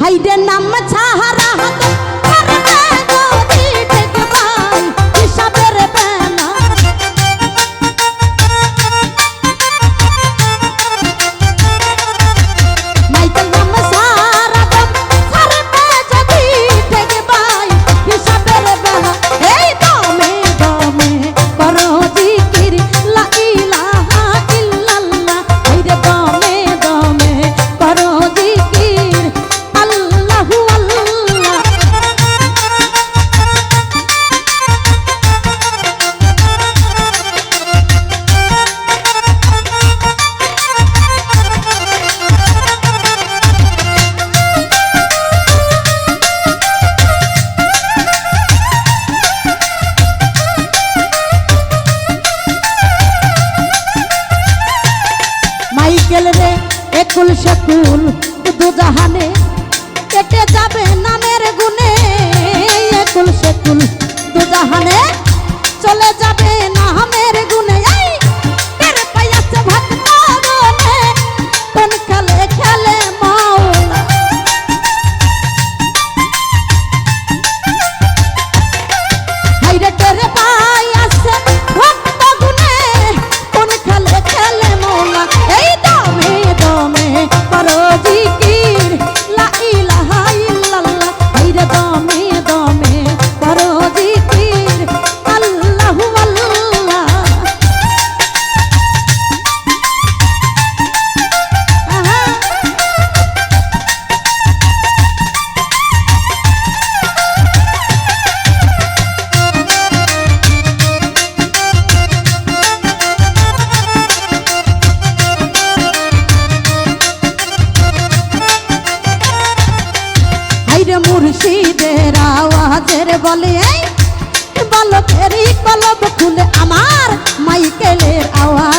হাইরে নাম ছাহারা রে একুল সেকুল দু জাহানে কেটে যাবে নামের গুণে একুল সেকুল দু জাহানে চলে যাবে নামের গুণে টের পাইয়াছে ভক্ত গনে কোন খেলে খেলে মাওলা হাইরে টের পাইয়াছে ভক্ত গুণে কোন খেলে খেলে মাওলা এই দমে দমে করো জিকির লা ইলাহা ইল্লাল্লাহ হাইরে দমে দমে করো জিকির আল্লাহু আল্লাহ মুর্শিদের আওয়াজের বলে বালকেরই কলব খুলে আমার মাইকেলের আওয়াজ